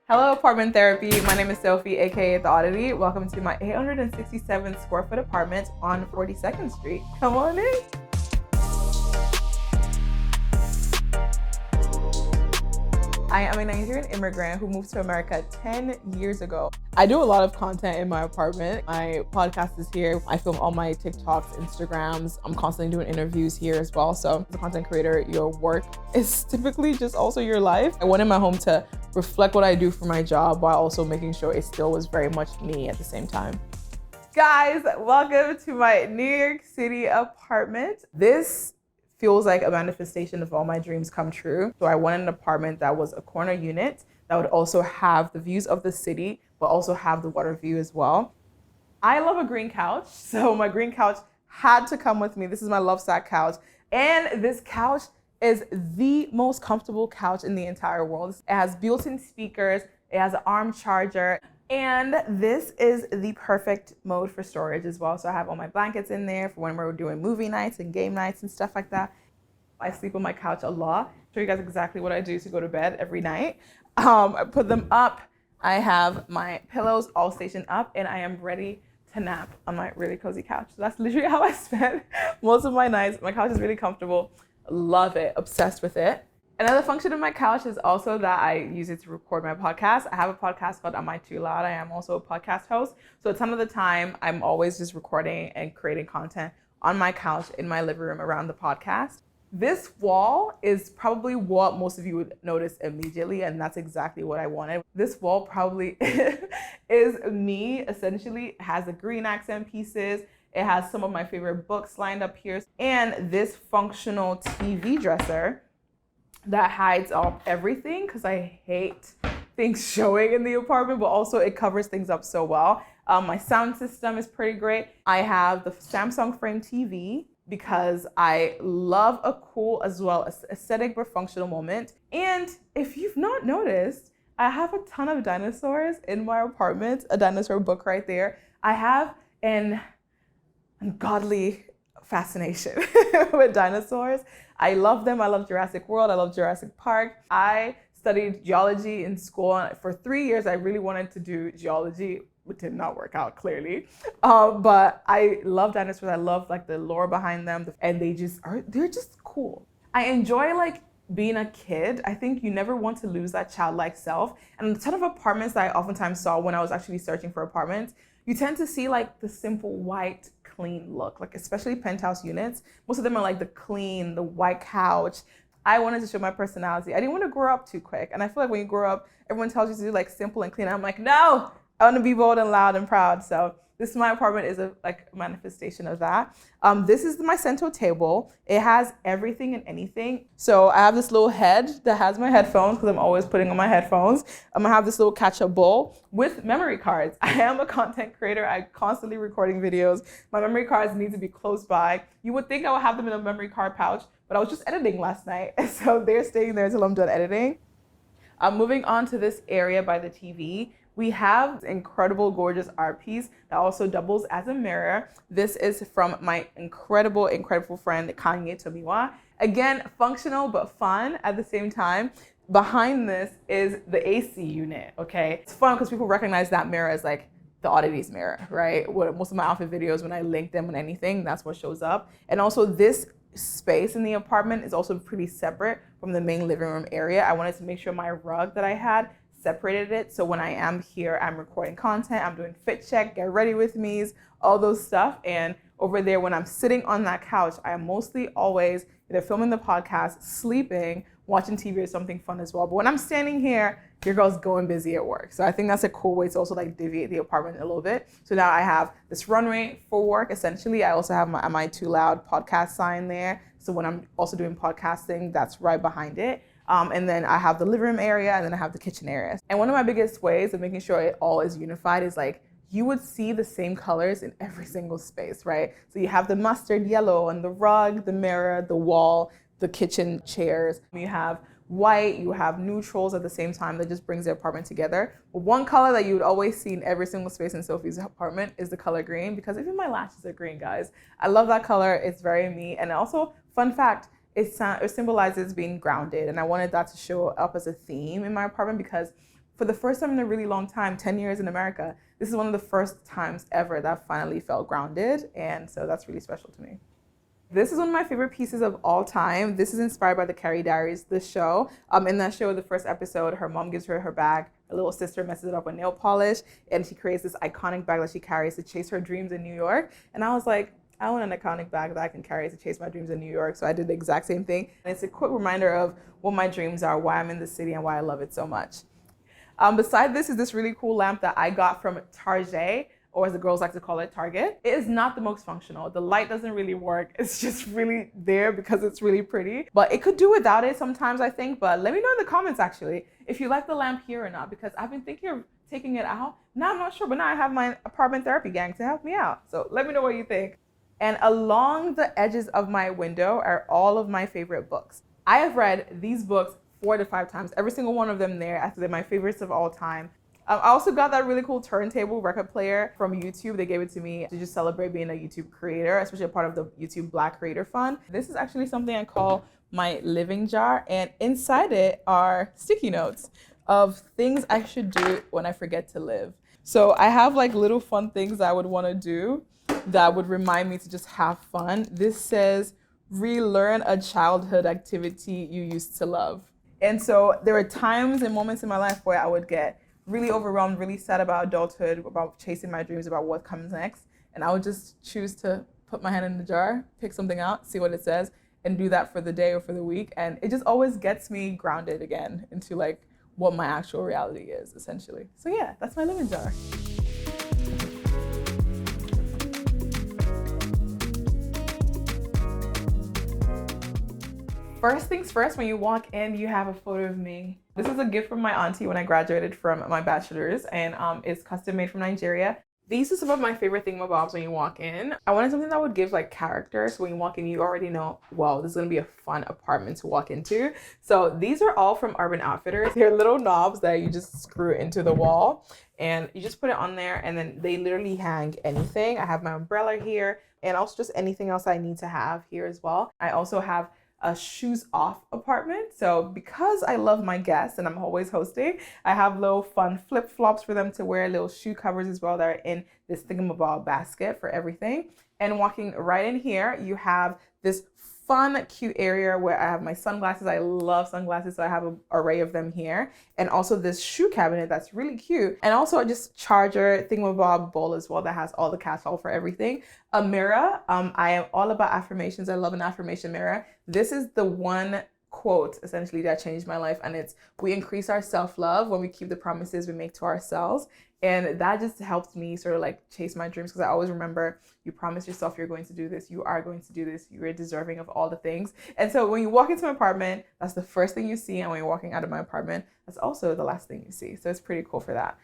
Hello, apartment therapy. My name is Sofi, aka the Odditty. Welcome to my 867 square foot apartment on 42nd Street. Come on in. I am a Nigerian immigrant who moved to America 10 years ago. I do a lot of content in my apartment. My podcast is here. I film all my TikToks, Instagrams. I'm constantly doing interviews here as well. So as a content creator, your work is typically just also your life. I wanted my home to reflect what I do for my job while also making sure it still was very much me at the same time. Guys, welcome to my New York City apartment. This feels like a manifestation of all my dreams come true. So I wanted an apartment that was a corner unit that would also have the views of the city, but also have the water view as well. I love a green couch, so my green couch had to come with me. This is my Lovesac couch, and this couch is the most comfortable couch in the entire world. It has built-in speakers, it has an arm charger, and this is the perfect mode for storage as well. So I have all my blankets in there for when we're doing movie nights and game nights and stuff like that. I sleep on my couch a lot. I'll show you guys exactly what I do to go to bed every night. I put them up. I have my pillows all stationed up, and I am ready to nap on my really cozy couch. So that's literally how I spend most of my nights. My couch is really comfortable. Love it. Obsessed with it. Another function of my couch is also that I use it to record my podcast. I have a podcast called Am I Too Loud? I am also a podcast host. So a ton of the time, I'm always just recording and creating content on my couch in my living room around the podcast. This wall is probably what most of you would notice immediately, and that's exactly what I wanted. This wall probably is me, essentially. It has the green accent pieces. It has some of my favorite books lined up here, and this functional TV dresser that hides off everything because I hate things showing in the apartment, but also it covers things up so well. My sound system is pretty great. I have the Samsung frame TV because I love a cool as well as aesthetic but functional moment. And if you've not noticed, I have a ton of dinosaurs in my apartment, a dinosaur book right there. I have an ungodly fascination with dinosaurs. I love them. I love Jurassic World. I love Jurassic Park. I studied geology in school. For 3 years, I really wanted to do geology. It did not work out, clearly. But I love dinosaurs. I love like the lore behind them. And they're just cool. I enjoy like being a kid. I think you never want to lose that childlike self. And a ton of apartments that I oftentimes saw when I was actually searching for apartments, you tend to see like the simple white, clean look, like especially penthouse units. Most of them are like the white couch. I wanted to show my personality. I didn't want to grow up too quick. And I feel like when you grow up, everyone tells you to do like simple and clean. I'm like, no, I want to be bold and loud and proud. So this my apartment is a manifestation of that. This is my center table. It has everything and anything. So I have this little head that has my headphones because I'm always putting on my headphones. I'm gonna have this little catch-up bowl with memory cards. I am a content creator. I'm constantly recording videos. My memory cards need to be close by. You would think I would have them in a memory card pouch, but I was just editing last night. So they're staying there until I'm done editing. Moving on to this area by the TV. We have this incredible, gorgeous art piece that also doubles as a mirror. This is from my incredible friend, Kanye Tomiwa. Again, functional but fun at the same time. Behind this is the AC unit, okay? It's fun because people recognize that mirror as like the Odditty's mirror, right? Most of my outfit videos, when I link them on anything, that's what shows up. And also this space in the apartment is also pretty separate from the main living room area. I wanted to make sure my rug that I had separated it. So when I am here, I'm recording content, I'm doing fit check, get ready with me's, all those stuff. And over there, when I'm sitting on that couch, I am mostly always either filming the podcast, sleeping, watching TV or something fun as well. But when I'm standing here, your girl's going busy at work. So I think that's a cool way to also like deviate the apartment a little bit. So now I have this runway for work, essentially. I also have my Am I Too Loud podcast sign there. So when I'm also doing podcasting, that's right behind it. And then I have the living room area, and then I have the kitchen area. And one of my biggest ways of making sure it all is unified is like, you would see the same colors in every single space, right? So you have the mustard yellow on the rug, the mirror, the wall, the kitchen chairs. You have white, you have neutrals at the same time. That just brings the apartment together. But one color that you would always see in every single space in Sofi's apartment is the color green, because even my lashes are green, guys. I love that color. It's very me. And also, fun fact, it symbolizes being grounded, and I wanted that to show up as a theme in my apartment because For the first time in a really long time, 10 years in America, this is one of the first times ever that I finally felt grounded. And so that's really special to me. This is one of my favorite pieces of all time. This is inspired by the Carrie Diaries, the show. In that show, the first episode, her mom gives her her bag. Her little sister messes it up with nail polish, and she creates this iconic bag that she carries to chase her dreams in New York. And I was like, I want an iconic bag that I can carry to chase my dreams in New York. So I did the exact same thing. And it's a quick reminder of what my dreams are, why I'm in the city, and why I love it so much. Beside this is this really cool lamp that I got from Target, or as the girls like to call it, Target. It is not the most functional. The light doesn't really work. It's just really there because it's really pretty. But it could do without it sometimes, I think. But let me know in the comments, actually, if you like the lamp here or not, because I've been thinking of taking it out. Now I'm not sure, but now I have my apartment therapy gang to help me out. So let me know what you think. And along the edges of my window are all of my favorite books. I have read these books 4 to 5 times, every single one of them there. They're my favorites of all time. I also got that really cool turntable record player from YouTube. They gave it to me to just celebrate being a YouTube creator, especially a part of the YouTube Black Creator Fund. This is actually something I call my living jar, and inside it are sticky notes of things I should do when I forget to live. So I have like little fun things I would want to do that would remind me to just have fun. This says, relearn a childhood activity you used to love. And so there are times and moments in my life where I would get really overwhelmed, really sad about adulthood, about chasing my dreams, about what comes next. And I would just choose to put my hand in the jar, pick something out, see what it says, and do that for the day or for the week. And it just always gets me grounded again into like what my actual reality is, essentially. So yeah, that's my living jar. First things first, when you walk in, you have a photo of me. This is a gift from my auntie when I graduated from my bachelor's, and it's custom made from Nigeria. These are some of my favorite thingamabobs when you walk in. I wanted something that would give like character, so when you walk in, you already know, wow, this is gonna be a fun apartment to walk into. So these are all from Urban Outfitters. They're little knobs that you just screw into the wall, and you just put it on there, and then they literally hang anything. I have my umbrella here, and also just anything else I need to have here as well. I also have a shoes off apartment. So because I love my guests and I'm always hosting, I have little fun flip flops for them to wear, little shoe covers as well that are in this thingamabob basket for everything. And walking right in here, you have this fun, cute area where I have my sunglasses. I love sunglasses, so I have an array of them here. And also this shoe cabinet that's really cute. And also a just charger thingamabob bowl as well that has all the catch all for everything. A mirror. I am all about affirmations. I love an affirmation mirror. This is the one quote essentially that changed my life, and it's, we increase our self-love when we keep the promises we make to ourselves. And that just helped me sort of like chase my dreams, because I always remember, you promise yourself you're going to do this, you are going to do this, you're deserving of all the things. And so when you walk into my apartment, that's the first thing you see, and when you're walking out of my apartment, that's also the last thing you see. So it's pretty cool for that.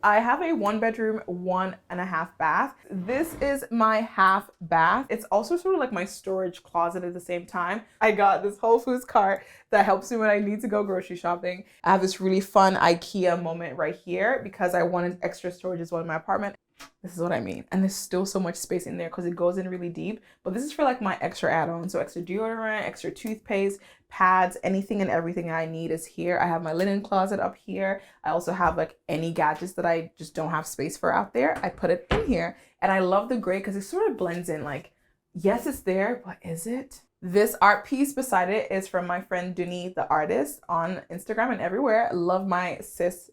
I have a 1-bedroom, 1.5 bath. This is my half bath. It's also sort of like my storage closet at the same time. I got this Whole Foods cart that helps me when I need to go grocery shopping. I have this really fun IKEA moment right here because I wanted extra storage as well in my apartment. This is what I mean. And there's still so much space in there because it goes in really deep. But this is for like my extra add-ons. So extra deodorant, extra toothpaste, pads, anything and everything I need is here. I have my linen closet up here. I also have like any gadgets that I just don't have space for out there. I put it in here. And I love the gray because it sort of blends in. Like, yes, it's there, but is it? This art piece beside it is from my friend Duni, the artist, on Instagram and everywhere. I love my sis.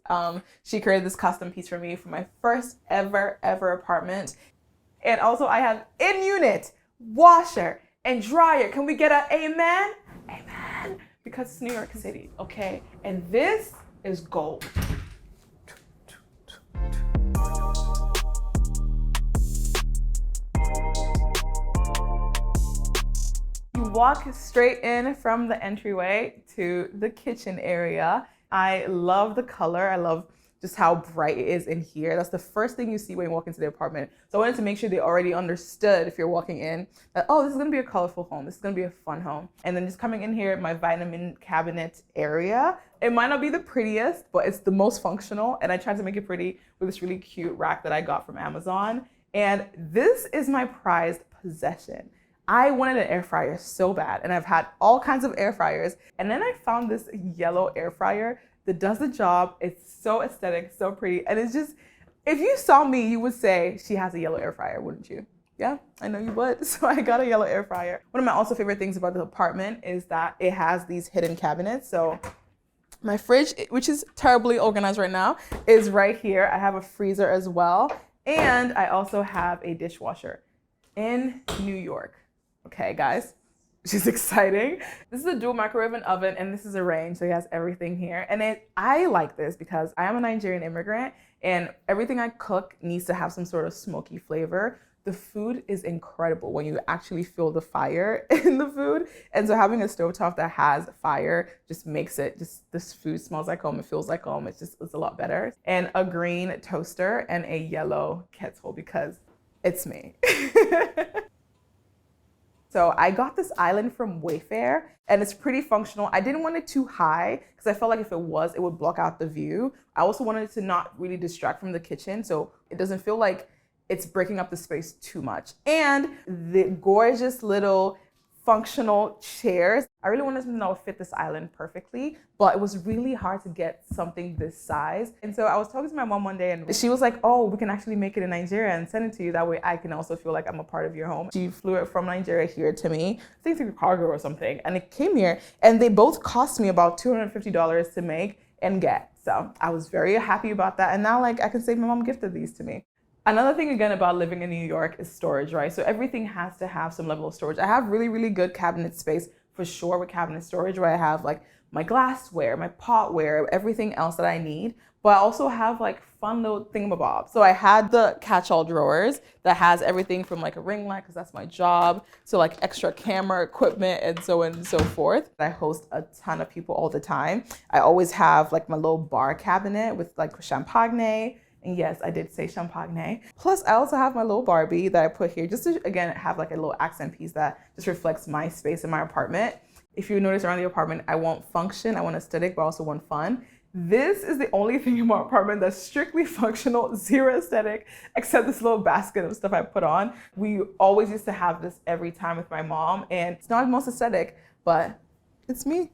She created this custom piece for me for my first ever apartment. And also I have in-unit washer and dryer. Can we get an amen? Amen. Because it's New York City, okay? And this is gold. Walk straight in from the entryway to the kitchen area. I love the color. I love just how bright it is in here. That's the first thing you see when you walk into the apartment. So I wanted to make sure they already understood if you're walking in that, oh, this is gonna be a colorful home. This is gonna be a fun home. And then just coming in here, my vitamin cabinet area. It might not be the prettiest, but it's the most functional. And I tried to make it pretty with this really cute rack that I got from Amazon. And this is my prized possession. I wanted an air fryer so bad, and I've had all kinds of air fryers. And then I found this yellow air fryer that does the job. It's so aesthetic, so pretty. And it's just, if you saw me, you would say she has a yellow air fryer, wouldn't you? Yeah, I know you would. So I got a yellow air fryer. One of my also favorite things about the apartment is that it has these hidden cabinets. So my fridge, which is terribly organized right now, is right here. I have a freezer as well. And I also have a dishwasher in New York. Okay, guys, which is exciting. This is a dual microwave and oven, and this is a range, so it has everything here. And I like this because I am a Nigerian immigrant, and everything I cook needs to have some sort of smoky flavor. The food is incredible when you actually feel the fire in the food. And so having a stovetop that has fire just makes it, this food smells like home, it feels like home, it's a lot better. And a green toaster and a yellow kettle because it's me. So I got this island from Wayfair, and it's pretty functional. I didn't want it too high because I felt like if it was, it would block out the view. I also wanted it to not really distract from the kitchen, so it doesn't feel like it's breaking up the space too much. And the gorgeous little functional chairs. I really wanted something that would fit this island perfectly, but it was really hard to get something this size. And so I was talking to my mom one day, and she was like, oh, we can actually make it in Nigeria and send it to you. That way I can also feel like I'm a part of your home. She flew it from Nigeria here to me, I think through cargo or something. And it came here, and they both cost me about $250 to make and get. So I was very happy about that. And now like I can say my mom gifted these to me. Another thing again about living in New York is storage, right? So everything has to have some level of storage. I have really, really good cabinet space for sure with cabinet storage, where I have like my glassware, my potware, everything else that I need. But I also have like fun little thingamabobs. So I had the catch-all drawers that has everything from like a ring light, because that's my job, to like extra camera equipment and so on and so forth. I host a ton of people all the time. I always have like my little bar cabinet with like champagne. And yes, I did say champagne. Plus, I also have my little Barbie that I put here just to, again, have like a little accent piece that just reflects my space in my apartment. If you notice around the apartment, I want function, I want aesthetic, but I also want fun. This is the only thing in my apartment that's strictly functional, zero aesthetic, except this little basket of stuff I put on. We always used to have this every time with my mom, and it's not the most aesthetic, but it's me.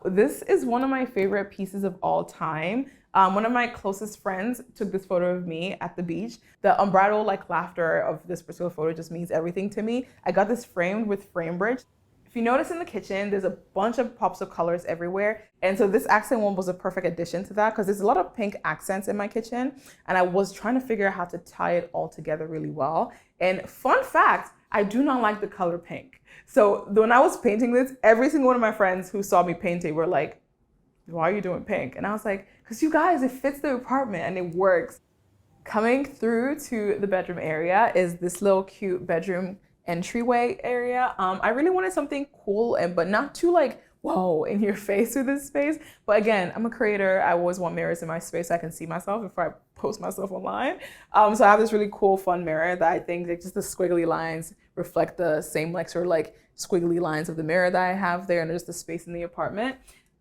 This is one of my favorite pieces of all time. One of my closest friends took this photo of me at the beach. The unbridled like laughter of this particular photo just means everything to me. I got this framed with frame bridge. If you notice in the kitchen, there's a bunch of pops of colors everywhere. And so this accent one was a perfect addition to that because there's a lot of pink accents in my kitchen. And I was trying to figure out how to tie it all together really well. And fun fact, I do not like the color pink. So when I was painting this, every single one of my friends who saw me painting were like, why are you doing pink? And I was like, because you guys, it fits the apartment and it works. Coming through to the bedroom area is this little cute bedroom entryway area. I really wanted something cool but not too like, whoa, in your face with this space. But again, I'm a creator. I always want mirrors in my space so I can see myself before I post myself online. So I have this really cool, fun mirror that I think that just the squiggly lines reflect the same like sort of like squiggly lines of the mirror that I have there and just the space in the apartment.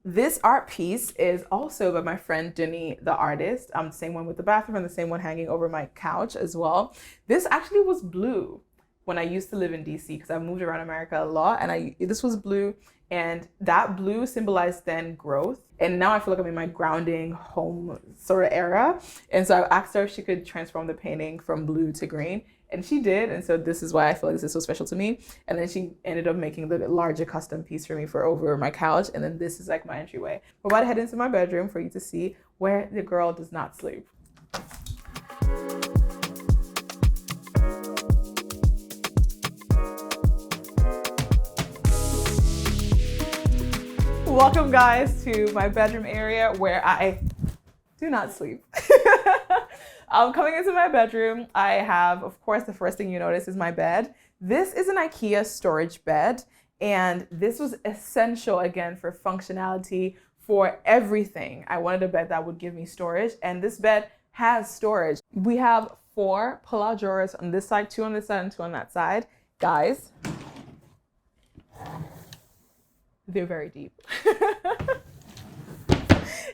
This art piece is also by my friend Denny, the artist. The same one with the bathroom and the same one hanging over my couch as well. This actually was blue when I used to live in DC because I moved around America a lot, and this was blue, and that blue symbolized then growth. And now I feel like I'm in my grounding home sort of era. And so I asked her if she could transform the painting from blue to green, and she did. And so this is why I feel like this is so special to me. And then she ended up making the larger custom piece for me for over my couch. And then this is like my entryway. We're about to head into my bedroom for you to see where the girl does not sleep. Welcome guys to my bedroom area where I do not sleep. Coming into my bedroom, I have, of course, the first thing you notice is my bed. This is an IKEA storage bed, and this was essential again for functionality, for everything. I wanted a bed that would give me storage, and this bed has storage. We have 4 pull-out drawers on this side, 2 on this side, and 2 on that side. Guys, they're very deep.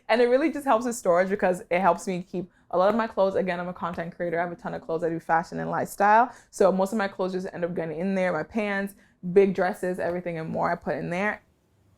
And it really just helps with storage because it helps me keep a lot of my clothes. Again, I'm a content creator. I have a ton of clothes. I do fashion and lifestyle. So most of my clothes just end up getting in there. My pants, big dresses, everything and more I put in there.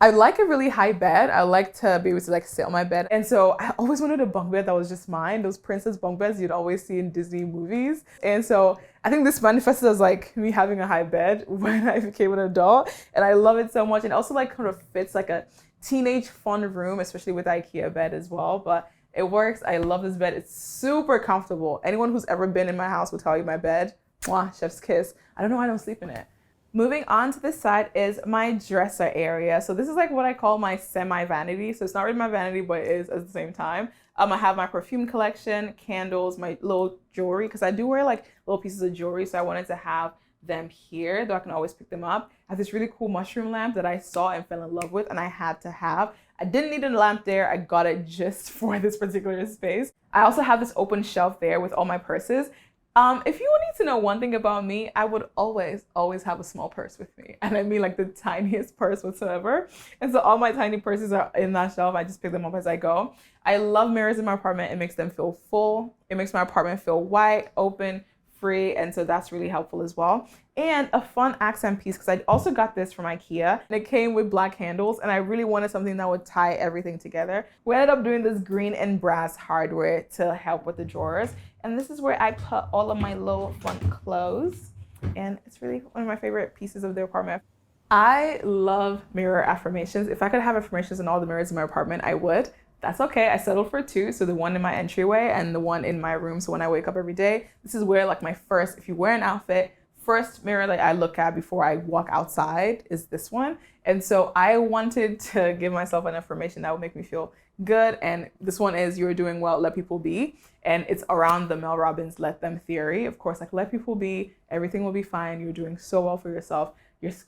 I like a really high bed. I like to be able to like sit on my bed. And so I always wanted a bunk bed that was just mine. Those princess bunk beds you'd always see in Disney movies. And so I think this manifested as like me having a high bed when I became an adult. And I love it so much. And also like kind of fits like a teenage fun room, especially with the IKEA bed as well. But it works. I love this bed. It's super comfortable. Anyone who's ever been in my house will tell you my bed, mwah, chef's kiss. I don't know why I don't sleep in it. Moving on to this side is my dresser area. So this is like what I call my semi-vanity. So it's not really my vanity, but it is at the same time. I have my perfume collection, candles, my little jewelry, because I do wear like little pieces of jewelry. So I wanted to have them here, though I can always pick them up. I have this really cool mushroom lamp that I saw and fell in love with and I had to have. I didn't need a lamp there. I got it just for this particular space. I also have this open shelf there with all my purses. If you need to know one thing about me, I would always have a small purse with me. And I mean like the tiniest purse whatsoever. And so all my tiny purses are in that shelf. I just pick them up as I go. I love mirrors in my apartment. It makes them feel full. It makes my apartment feel white, open, free. And so that's really helpful as well. And a fun accent piece, because I also got this from IKEA and it came with black handles and I really wanted something that would tie everything together. We ended up doing this green and brass hardware to help with the drawers. And this is where I put all of my little fun clothes. And it's really one of my favorite pieces of the apartment. I love mirror affirmations. If I could have affirmations in all the mirrors in my apartment, I would. That's okay. I settled for 2. So the one in my entryway and the one in my room. So when I wake up every day, this is where like my first, if you wear an outfit, first mirror that I look at before I walk outside is this one. And so I wanted to give myself an affirmation that would make me feel good. And this one is, you're doing well, let people be. And it's around the Mel Robbins let them theory. Of course, like let people be, everything will be fine. You're doing so well for yourself.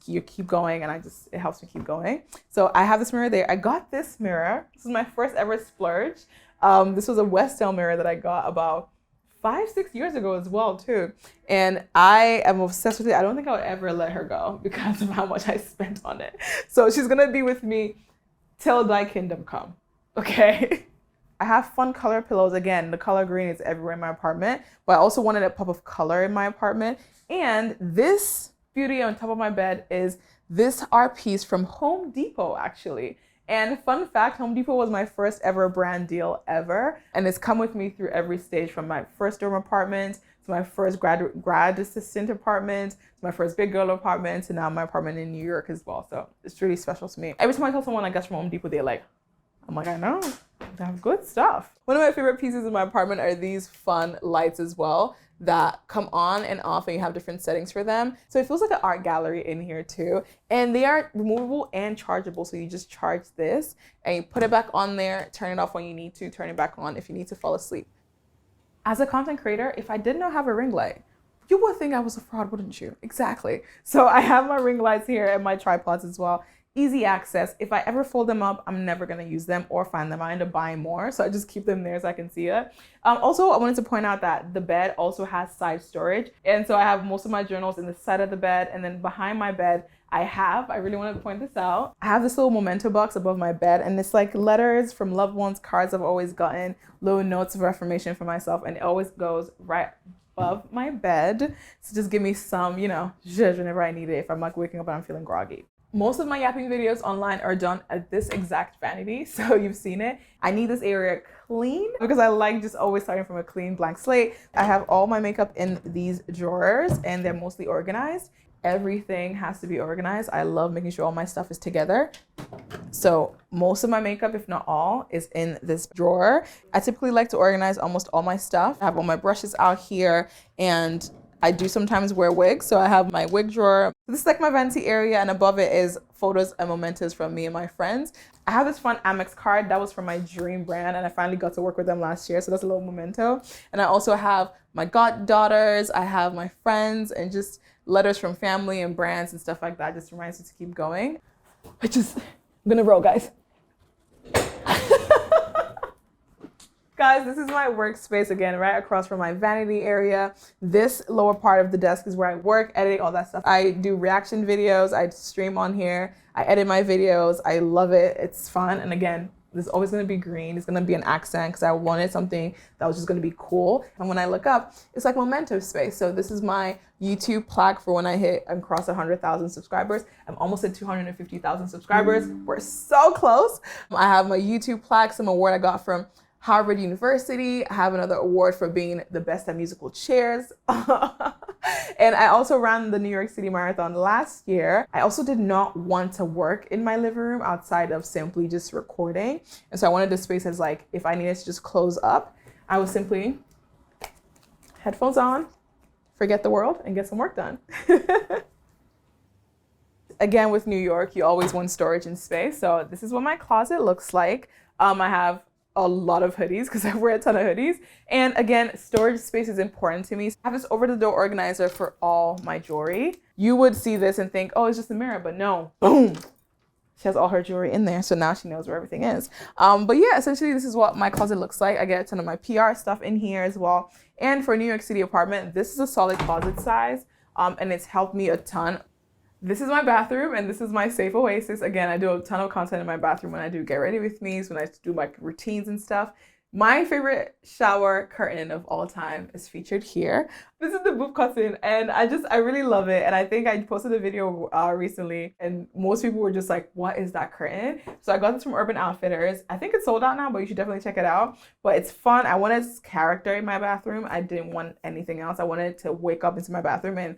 You keep going, and it helps me keep going. So I have this mirror there. I got this mirror. This is my first ever splurge. This was a Westell mirror that I got about 5-6 years ago as well too. And I am obsessed with it. I don't think I would ever let her go because of how much I spent on it. So she's gonna be with me till thy kingdom come, okay? I have fun color pillows. Again, the color green is everywhere in my apartment, but I also wanted a pop of color in my apartment. And this beauty on top of my bed is this art piece from Home Depot, actually. And fun fact, Home Depot was my first ever brand deal ever. And it's come with me through every stage, from my first dorm apartment to my first grad assistant apartment, to my first big girl apartment, to now my apartment in New York as well. So it's really special to me. Every time I tell someone I guess from Home Depot, they're like, I'm like, I know, they have good stuff. One of my favorite pieces in my apartment are these fun lights as well that come on and off, and you have different settings for them. So it feels like an art gallery in here too. And they are removable and chargeable. So you just charge this and you put it back on there, turn it off when you need to, turn it back on if you need to fall asleep. As a content creator, if I did not have a ring light, you would think I was a fraud, wouldn't you? Exactly. So I have my ring lights here and my tripods as well. Easy access. If I ever fold them up, I'm never going to use them or find them. I end up buying more. So I just keep them there so I can see it. Also, I wanted to point out that the bed also has side storage. And so I have most of my journals in the side of the bed. And then behind my bed, I really want to point this out. I have this little memento box above my bed. And it's like letters from loved ones, cards I've always gotten, little notes of affirmation for myself. And it always goes right above my bed. So just give me some, zhuzh whenever I need it. If I'm like waking up and I'm feeling groggy. Most of my yapping videos online are done at this exact vanity, so you've seen it. I need this area clean because I like just always starting from a clean blank slate. I have all my makeup in these drawers and they're mostly organized. Everything has to be organized. I love making sure all my stuff is together. So most of my makeup, if not all, is in this drawer. I typically like to organize almost all my stuff. I have all my brushes out here, and I do sometimes wear wigs, so I have my wig drawer. This is like my vanity area, and above it is photos and mementos from me and my friends. I have this fun Amex card that was from my dream brand, and I finally got to work with them last year, so that's a little memento. And I also have my goddaughters, I have my friends, and just letters from family and brands and stuff like that. Just reminds you to keep going. I'm gonna roll, guys. Guys, this is my workspace again, right across from my vanity area. This lower part of the desk is where I work, edit, all that stuff. I do reaction videos, I stream on here, I edit my videos, I love it, it's fun. And again, There's always gonna be green. It's gonna be an accent because I wanted something that was just gonna be cool. And when I look up, it's like memento space. So this is my YouTube plaque for when I hit and cross 100,000 subscribers. I'm almost at 250,000 subscribers. We're so close. I have my YouTube plaque, some award I got from Harvard University. I have another award for being the best at musical chairs. And I also ran the New York City Marathon last year. I also did not want to work in my living room outside of simply just recording. And so I wanted the space as like, if I needed to just close up, I would simply headphones on, forget the world, and get some work done. Again, with New York, you always want storage and space. So this is what my closet looks like. I have a lot of hoodies because I wear a ton of hoodies. And again, storage space is important to me. So I have this over-the-door organizer for all my jewelry. You would see this and think, oh, it's just a mirror, but no, boom. She has all her jewelry in there, so now she knows where everything is. But yeah, essentially this is what my closet looks like. I get a ton of my PR stuff in here as well. And for a New York City apartment, this is a solid closet size, and it's helped me a ton. This is my bathroom, and this is my safe oasis. Again, I do a ton of content in my bathroom when I do get ready with me, when I do my routines and stuff. My favorite shower curtain of all time is featured here. This is the boob curtain, and I really love it. And I think I posted a video recently, and most people were just like, what is that curtain? So I got this from Urban Outfitters. I think it's sold out now, but you should definitely check it out. But it's fun. I wanted character in my bathroom. I didn't want anything else. I wanted to wake up into my bathroom and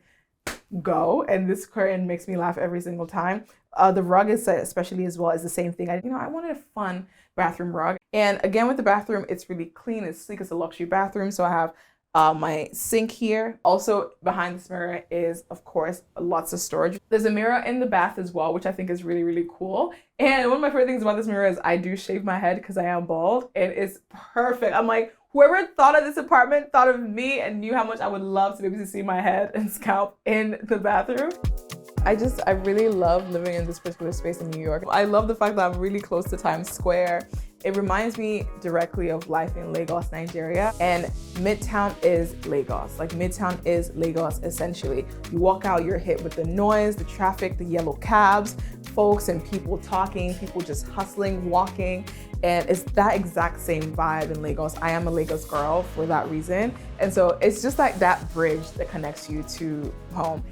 go, and this curtain makes me laugh every single time. The rug is especially as well is the same thing. I wanted a fun bathroom rug. And again, with the bathroom, it's really clean, it's sleek, it's a luxury bathroom. So I have my sink here. Also behind this mirror is, of course, lots of storage. There's a mirror in the bath as well, which I think is really, really cool. And one of my favorite things about this mirror is I do shave my head because I am bald, and it's perfect. I'm like, whoever thought of this apartment thought of me and knew how much I would love to be able to see my head and scalp in the bathroom. I really love living in this particular space in New York. I love the fact that I'm really close to Times Square. It reminds me directly of life in Lagos, Nigeria. And Midtown is Lagos. Like, Midtown is Lagos, essentially. You walk out, you're hit with the noise, the traffic, the yellow cabs, folks and people talking, people just hustling, walking. And it's that exact same vibe in Lagos. I am a Lagos girl for that reason. And so it's just like that bridge that connects you to home.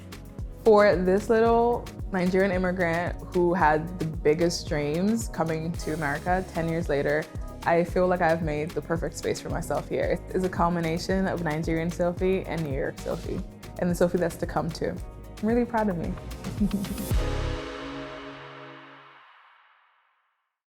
For this little Nigerian immigrant who had the biggest dreams coming to America 10 years later, I feel like I've made the perfect space for myself here. It's a combination of Nigerian Sofi and New York Sofi, and the Sofi that's to come too. I'm really proud of me.